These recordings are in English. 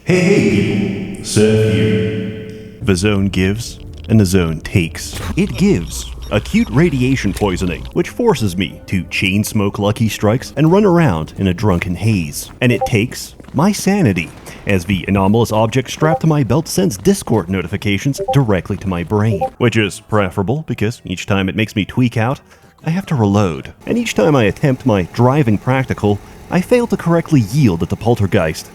Hey people, Seth here. The zone gives, and the zone takes. It gives acute radiation poisoning, which forces me to chain smoke Lucky Strikes and run around in a drunken haze. And it takes my sanity, as the anomalous object strapped to my belt sends Discord notifications directly to my brain, which is preferable because each time it makes me tweak out, I have to reload. And each time I attempt my driving practical, I fail to correctly yield at the poltergeist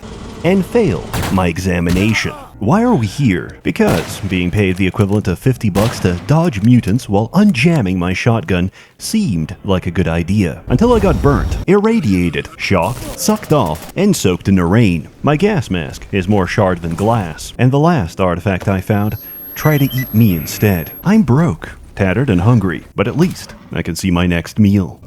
and fail my examination. Why are we here? Because being paid the equivalent of $50 to dodge mutants while unjamming my shotgun seemed like a good idea. Until I got burnt, irradiated, shocked, sucked off, and soaked in the rain. My gas mask is more shard than glass, and the last artifact I found tried to eat me instead. I'm broke, tattered, and hungry, but at least I can see my next meal.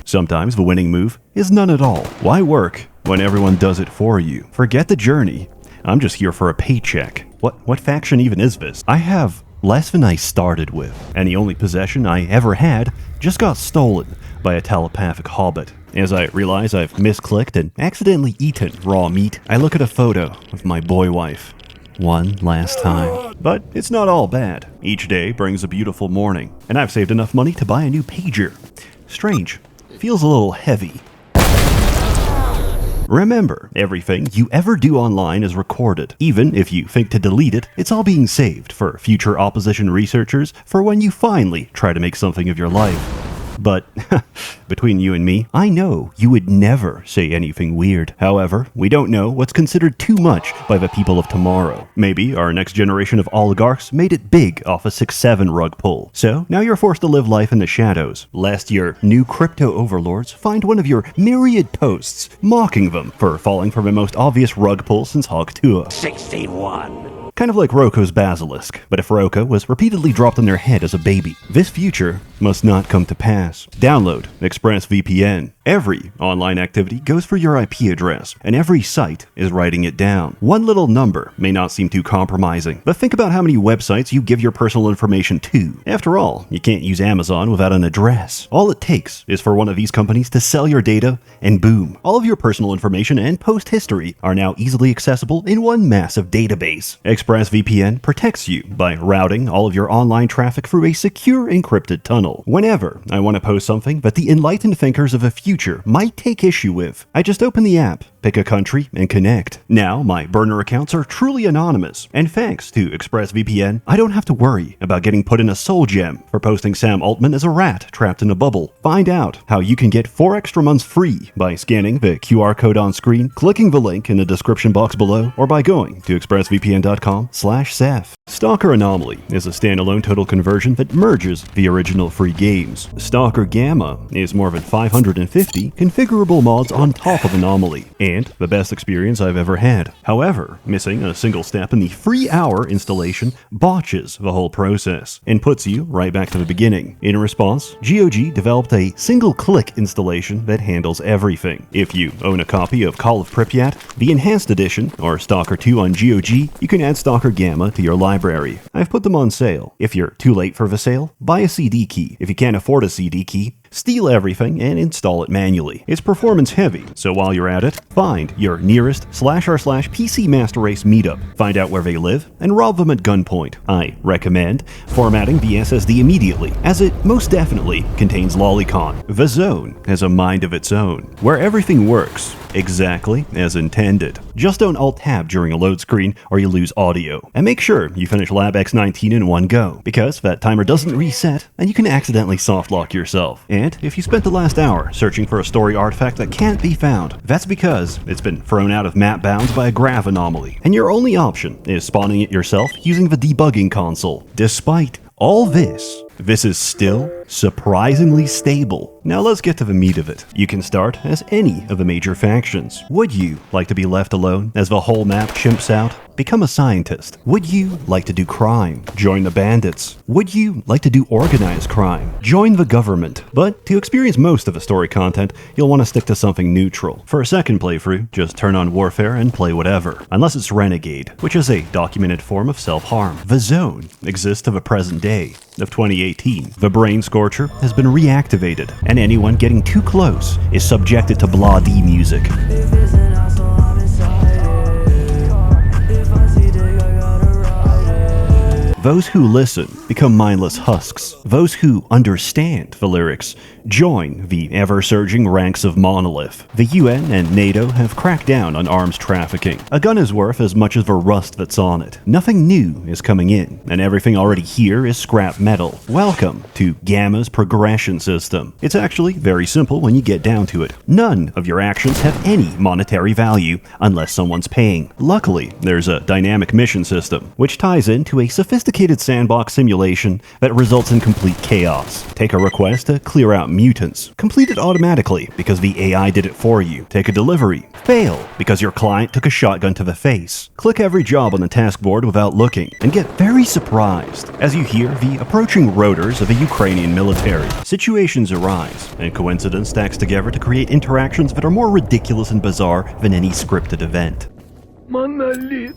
Sometimes the winning move is none at all. Why work when everyone does it for you? Forget the journey. I'm just here for a paycheck. What faction even is this? I have less than I started with, and the only possession I ever had just got stolen by a telepathic hobbit. As I realize I've misclicked and accidentally eaten raw meat, I look at a photo of my boy wife one last time. But it's not all bad. Each day brings a beautiful morning, and I've saved enough money to buy a new pager. Strange. Feels a little heavy. Remember, everything you ever do online is recorded. Even if you think to delete it, it's all being saved for future opposition researchers for when you finally try to make something of your life. But, between you and me, I know you would never say anything weird. However, we don't know what's considered too much by the people of tomorrow. Maybe our next generation of oligarchs made it big off a 6-7 rug pull. So, now you're forced to live life in the shadows, lest your new crypto overlords find one of your myriad posts mocking them for falling for the most obvious rug pull since Hogtua. 61. Kind of like Roko's basilisk, but if Roko was repeatedly dropped on their head as a baby. This future must not come to pass. Download ExpressVPN. Every online activity goes for your IP address, and every site is writing it down. One little number may not seem too compromising, but think about how many websites you give your personal information to. After all, you can't use Amazon without an address. All it takes is for one of these companies to sell your data, and boom, all of your personal information and post history are now easily accessible in one massive database. ExpressVPN protects you by routing all of your online traffic through a secure encrypted tunnel. Whenever I want to post something that the enlightened thinkers of a future might take issue with, I just open the app, pick a country, and connect. Now, my burner accounts are truly anonymous, and thanks to ExpressVPN, I don't have to worry about getting put in a soul gem for posting Sam Altman as a rat trapped in a bubble. Find out how you can get 4 extra months free by scanning the QR code on screen, clicking the link in the description box below, or by going to expressvpn.com/Seth. Stalker Anomaly is a standalone total conversion that merges the original free games. Stalker GAMMA is more than 550 configurable mods on top of Anomaly, and the best experience I've ever had. However, missing a single step in the free hour installation botches the whole process and puts you right back to the beginning. In response, GOG developed a single-click installation that handles everything. If you own a copy of Call of Pripyat, the Enhanced Edition, or Stalker 2 on GOG, you can add Stalker GAMMA to your library. I've put them on sale. If you're too late for the sale, buy a CD key. If you can't afford a CD key, steal everything and install it manually. It's performance heavy, so while you're at it, find your nearest /r/PC Master Race meetup, find out where they live, and rob them at gunpoint. I recommend formatting the SSD immediately, as it most definitely contains Lolicon. The Zone has a mind of its own, where everything works exactly as intended. Just don't Alt-Tab during a load screen or you lose audio. And make sure you finish Lab X19 in one go, because that timer doesn't reset and you can accidentally softlock yourself. And if you spent the last hour searching for a story artifact that can't be found, that's because it's been thrown out of map bounds by a graph anomaly, and your only option is spawning it yourself using the debugging console. Despite all this is still surprisingly stable. Now let's get to the meat of it. You can start as any of the major factions. Would you like to be left alone as the whole map chimps out? Become a scientist. Would you like to do crime? Join the bandits. Would you like to do organized crime? Join the government. But to experience most of the story content, you'll want to stick to something neutral. For a second playthrough, just turn on Warfare and play whatever. Unless it's Renegade, which is a documented form of self-harm. The Zone exists to the present day of 2018. The Brain Scorcher has been reactivated, and anyone getting too close is subjected to Blah-D music. Those who listen become mindless husks. Those who understand the lyrics join the ever-surging ranks of Monolith. The UN and NATO have cracked down on arms trafficking. A gun is worth as much as the rust that's on it. Nothing new is coming in, and everything already here is scrap metal. Welcome to Gamma's progression system. It's actually very simple when you get down to it. None of your actions have any monetary value unless someone's paying. Luckily, there's a dynamic mission system, which ties into a sophisticated sandbox simulation that results in complete chaos. Take a request to clear out mutants. Complete it automatically because the AI did it for you. Take a delivery. Fail because your client took a shotgun to the face. Click every job on the task board without looking and get very surprised as you hear the approaching rotors of the Ukrainian military. Situations arise and coincidence stacks together to create interactions that are more ridiculous and bizarre than any scripted event. Monolith.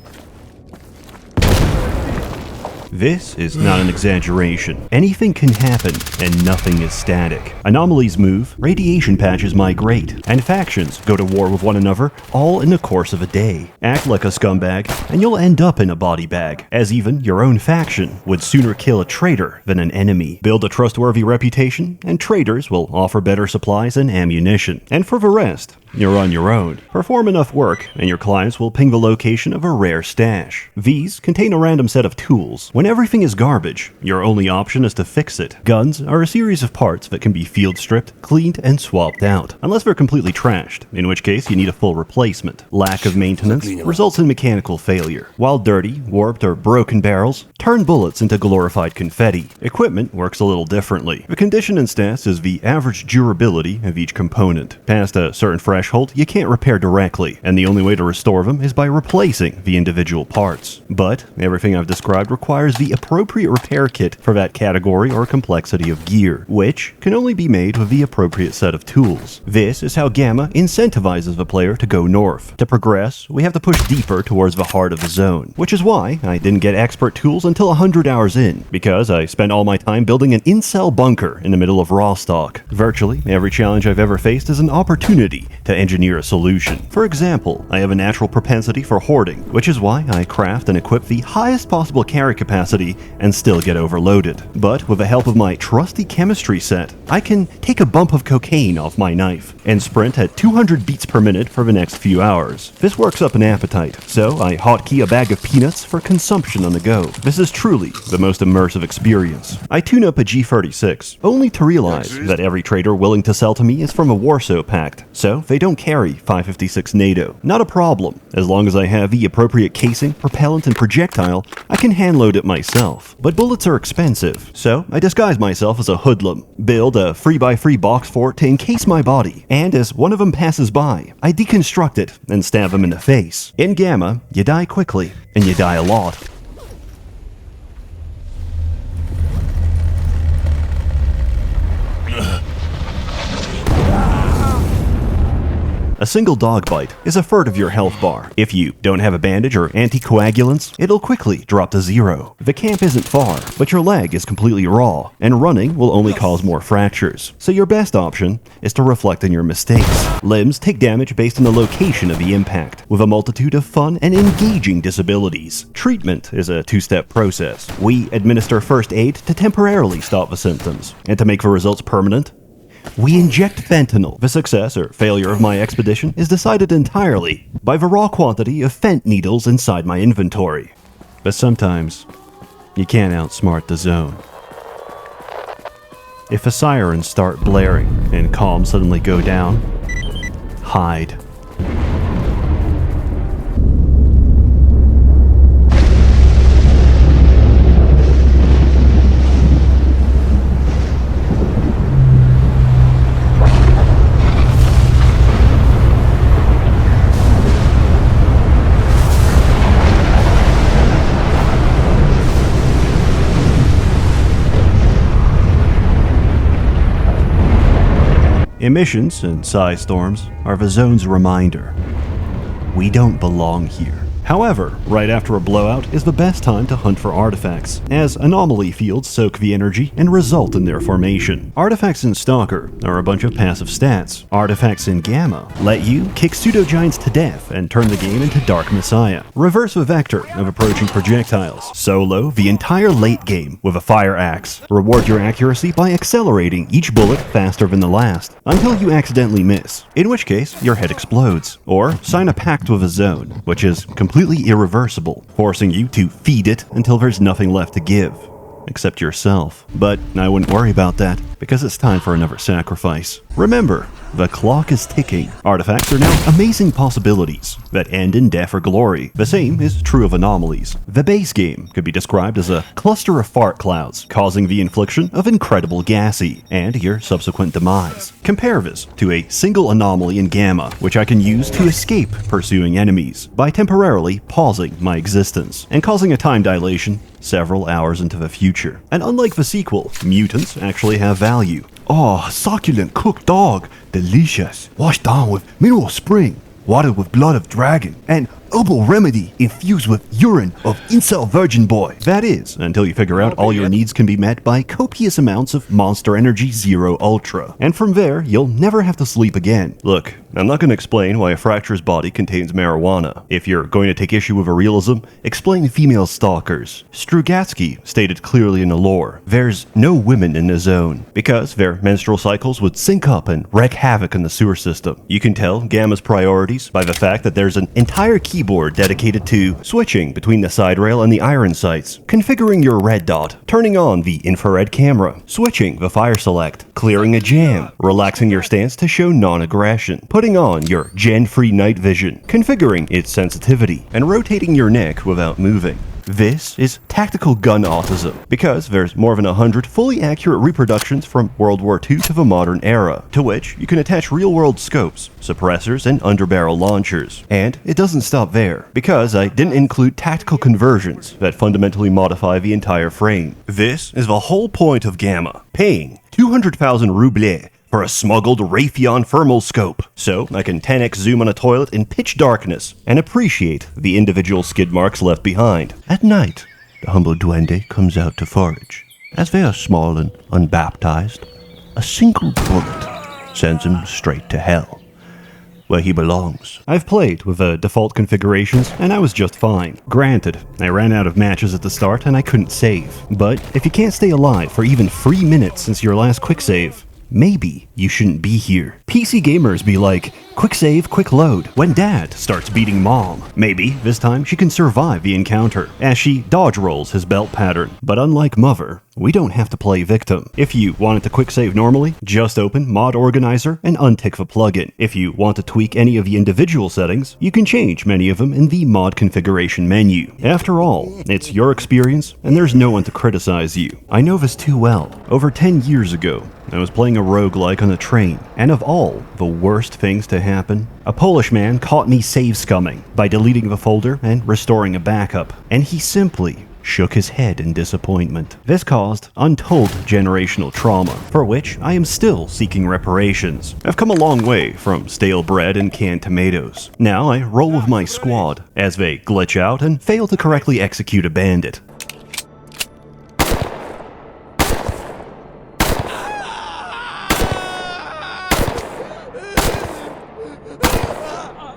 This is not an exaggeration. Anything can happen, and nothing is static. Anomalies move, radiation patches migrate, and factions go to war with one another all in the course of a day. Act like a scumbag, and you'll end up in a body bag, as even your own faction would sooner kill a traitor than an enemy. Build a trustworthy reputation, and traitors will offer better supplies and ammunition. And for the rest, you're on your own. Perform enough work, and your clients will ping the location of a rare stash. These contain a random set of tools. When everything is garbage, your only option is to fix it. Guns are a series of parts that can be field stripped, cleaned, and swapped out, unless they're completely trashed, in which case you need a full replacement. Lack of maintenance results in mechanical failure, while dirty, warped, or broken barrels turn bullets into glorified confetti. Equipment works a little differently. The condition in stats is the average durability of each component. Past a certain threshold, you can't repair directly, and the only way to restore them is by replacing the individual parts. But everything I've described requires the appropriate repair kit for that category or complexity of gear, which can only be made with the appropriate set of tools. This is how Gamma incentivizes the player to go north. To progress, we have to push deeper towards the heart of the zone, which is why I didn't get expert tools until 100 hours in, because I spent all my time building an incel bunker in the middle of Rostock. Virtually every challenge I've ever faced is an opportunity to engineer a solution. For example, I have a natural propensity for hoarding, which is why I craft and equip the highest possible carry capacity and still get overloaded. But with the help of my trusty chemistry set, I can take a bump of cocaine off my knife and sprint at 200 beats per minute for the next few hours. This works up an appetite, so I hotkey a bag of peanuts for consumption on the go. This is truly the most immersive experience. I tune up a G36, only to realize that every trader willing to sell to me is from a Warsaw Pact, so they don't carry 556 NATO. Not a problem. As long as I have the appropriate casing, propellant, and projectile, I can handload it myself. But bullets are expensive, so I disguise myself as a hoodlum, build a 3x3 box fort to encase my body, and as one of them passes by, I deconstruct it and stab them in the face. In Gamma, you die quickly, and you die a lot. A single dog bite is a third of your health bar. If you don't have a bandage or anticoagulants, it'll quickly drop to 0. The camp isn't far, but your leg is completely raw, and running will only cause more fractures. So your best option is to reflect on your mistakes. Limbs take damage based on the location of the impact, with a multitude of fun and engaging disabilities. Treatment is a two-step process. We administer first aid to temporarily stop the symptoms, and to make the results permanent, we inject fentanyl. The success or failure of my expedition is decided entirely by the raw quantity of Fent needles inside my inventory. But sometimes, you can't outsmart the zone. If the sirens start blaring and comms suddenly go down, hide. Emissions and psi storms are the zone's reminder. We don't belong here. However, right after a blowout is the best time to hunt for artifacts, as anomaly fields soak the energy and result in their formation. Artifacts in Stalker are a bunch of passive stats. Artifacts in Gamma let you kick pseudo-giants to death and turn the game into Dark Messiah. Reverse the vector of approaching projectiles. Solo the entire late game with a fire axe. Reward your accuracy by accelerating each bullet faster than the last, until you accidentally miss, in which case your head explodes. Or sign a pact with a zone, which is completely irreversible, forcing you to feed it until there's nothing left to give, except yourself. But I wouldn't worry about that, because it's time for another sacrifice. Remember, the clock is ticking. Artifacts are now amazing possibilities that end in death or glory. The same is true of anomalies. The base game could be described as a cluster of fart clouds, causing the infliction of incredible gassy, and your subsequent demise. Compare this to a single anomaly in Gamma, which I can use to escape pursuing enemies, by temporarily pausing my existence, and causing a time dilation several hours into the future. And unlike the sequel, mutants actually have value. Oh, succulent cooked dog, delicious, washed down with mineral spring, watered with blood of dragon, and herbal remedy infused with urine of incel virgin boy. That is, until you figure out all your needs can be met by copious amounts of Monster Energy Zero Ultra. And from there, you'll never have to sleep again. Look, I'm not going to explain why a fracture's body contains marijuana. If you're going to take issue with a realism, explain female stalkers. Strugatsky stated clearly in the lore, there's no women in the zone, because their menstrual cycles would sync up and wreak havoc in the sewer system. You can tell Gamma's priorities by the fact that there's an entire keyboard dedicated to switching between the side rail and the iron sights, configuring your red dot, turning on the infrared camera, switching the fire select, clearing a jam, relaxing your stance to show non-aggression, putting on your gen-free night vision, configuring its sensitivity, and rotating your neck without moving. This is tactical gun autism, because there's more than 100 fully accurate reproductions from World War II to the modern era, to which you can attach real-world scopes, suppressors, and underbarrel launchers. And it doesn't stop there, because I didn't include tactical conversions that fundamentally modify the entire frame. This is the whole point of Gamma, paying 200,000 rubles for a smuggled Raytheon thermal scope, so I can 10x zoom on a toilet in pitch darkness and appreciate the individual skid marks left behind. At night, the humble duende comes out to forage. As they are small and unbaptized, a single bullet sends him straight to hell, where he belongs. I've played with the default configurations, and I was just fine. Granted, I ran out of matches at the start and I couldn't save. But if you can't stay alive for even 3 minutes since your last quick save, maybe you shouldn't be here. PC gamers be like, quick save, quick load, when dad starts beating mom. Maybe this time she can survive the encounter, as she dodge rolls his belt pattern. But unlike Mother, we don't have to play victim. If you wanted to quick save normally, just open Mod Organizer and untick the plugin. If you want to tweak any of the individual settings, you can change many of them in the mod configuration menu. After all, it's your experience, and there's no one to criticize you. I know this too well. Over 10 years ago, I was playing a roguelike on a train, and of all the worst things to happen, a Polish man caught me save scumming by deleting the folder and restoring a backup, and he simply shook his head in disappointment. This caused untold generational trauma, for which I am still seeking reparations. I've come a long way from stale bread and canned tomatoes. Now I roll with my squad, as they glitch out and fail to correctly execute a bandit.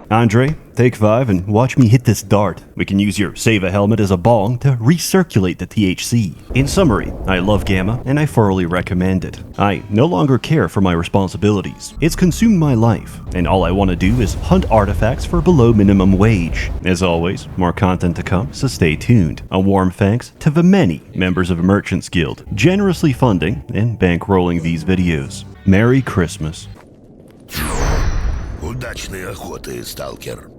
Andre, take 5 and watch me hit this dart. We can use your Save-A helmet as a bong to recirculate the THC. In summary, I love Gamma and I thoroughly recommend it. I no longer care for my responsibilities. It's consumed my life, and all I want to do is hunt artifacts for below minimum wage. As always, more content to come, so stay tuned. A warm thanks to the many members of Merchants Guild, generously funding and bankrolling these videos. Merry Christmas. Удачной охоты, сталкер.